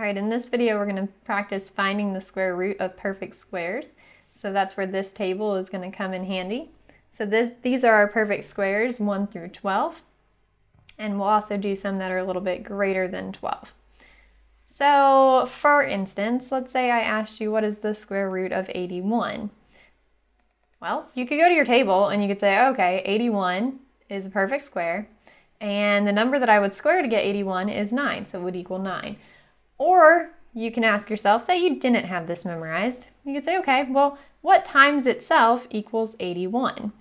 Alright, in this video we're going to practice finding the square root of perfect squares. So that's where this table is going to come in handy. So these are our perfect squares, 1 through 12. And we'll also do some that are a little bit greater than 12. So for instance, let's say I asked you what is the square root of 81. Well, you could go to your table and you could say, okay, 81 is a perfect square. And the number that I would square to get 81 is 9, so it would equal 9. Or you can ask yourself, say you didn't have this memorized, you could say, okay, well, what times itself equals 81?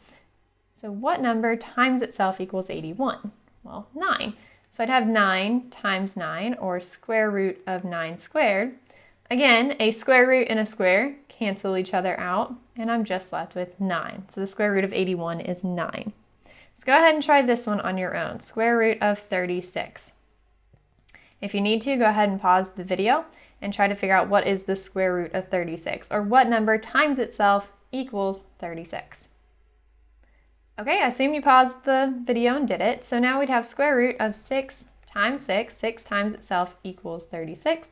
So what number times itself equals 81? Well, 9. So I'd have 9 times 9, or square root of 9 squared. Again, a square root and a square cancel each other out, and I'm just left with 9. So the square root of 81 is 9. So go ahead and try this one on your own. Square root of 36. If you need to, go ahead and pause the video and try to figure out what is the square root of 36, or what number times itself equals 36. Okay, I assume you paused the video and did it. So now we'd have square root of 6 times 6. 6 times itself equals 36.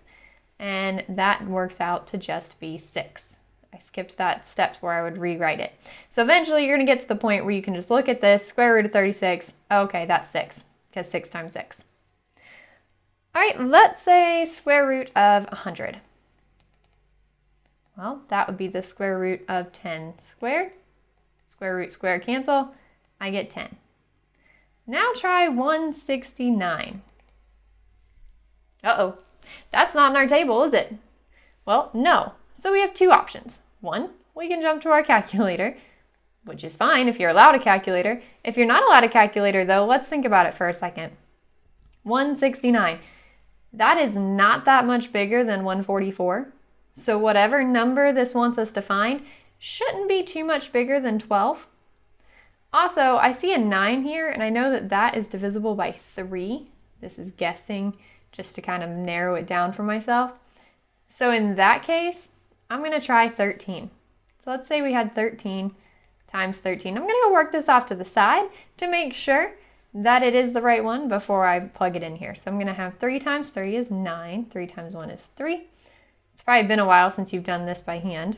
And that works out to just be 6. I skipped that step where I would rewrite it. So eventually you're going to get to the point where you can just look at this, square root of 36. Okay, that's 6, because 6 times 6. All right, let's say square root of 100. Well, that would be the square root of 10 squared. Square root, square cancel. I get 10. Now try 169. Uh-oh, that's not in our table, is it? Well, no. So we have two options. One, we can jump to our calculator, which is fine if you're allowed a calculator. If you're not allowed a calculator, though, let's think about it for a second. 169. That is not that much bigger than 144. So whatever number this wants us to find shouldn't be too much bigger than 12. Also, I see a 9 here, and I know that that is divisible by 3. This is guessing just to kind of narrow it down for myself. So in that case, I'm going to try 13. So let's say we had 13 times 13. I'm going to go work this off to the side to make sure that it is the right one before I plug it in here. So I'm going to have 3 times 3 is 9. 3 times 1 is 3. It's probably been a while since you've done this by hand.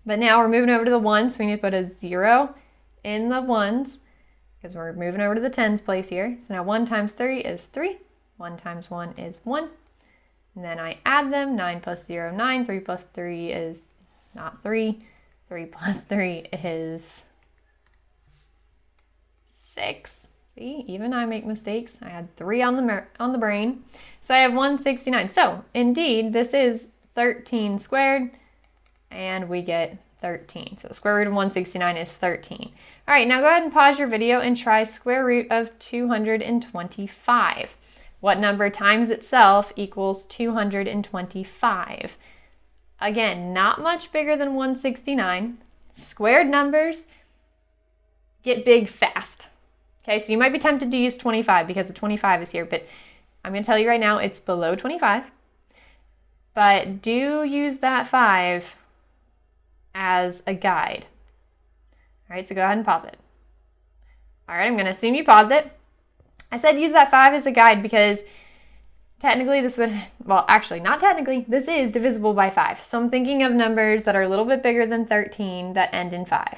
But now we're moving over to the 1, so we need to put a 0 in the 1s because we're moving over to the 10s place here. So now 1 times 3 is 3. 1 times 1 is 1. And then I add them. 9 plus 0, 9. 3 plus 3 is not 3. 3 plus 3 is 6. See, even I make mistakes. I had 3 on the brain. So I have 169. So indeed, this is 13 squared, and we get 13. So the square root of 169 is 13. All right, now go ahead and pause your video and try square root of 225. What number times itself equals 225? Again, not much bigger than 169. Squared numbers get big fast. Okay, so you might be tempted to use 25 because the 25 is here, but I'm going to tell you right now it's below 25. But do use that 5 as a guide. All right, so go ahead and pause it. All right, I'm going to assume you paused it. I said use that 5 as a guide because technically this would, well, actually not technically, this is divisible by 5. So I'm thinking of numbers that are a little bit bigger than 13 that end in 5.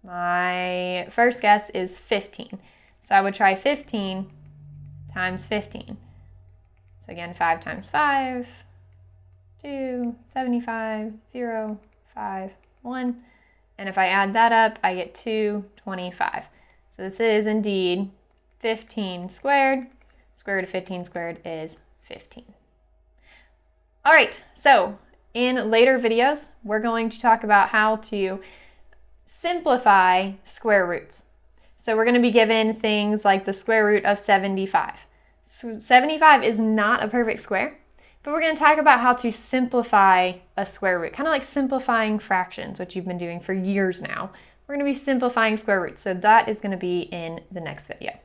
My first guess is 15. So I would try 15 times 15. So again, 5 times 5, 2, 75, 0, 5, 1. And if I add that up, I get 225. So this is indeed 15 squared. Square root of 15 squared is 15. All right, so in later videos, we're going to talk about how to simplify square roots. So we're going to be given things like the square root of 75. So 75 is not a perfect square, but we're going to talk about how to simplify a square root, kind of like simplifying fractions, which you've been doing for years now. We're going to be simplifying square roots, so that is going to be in the next video.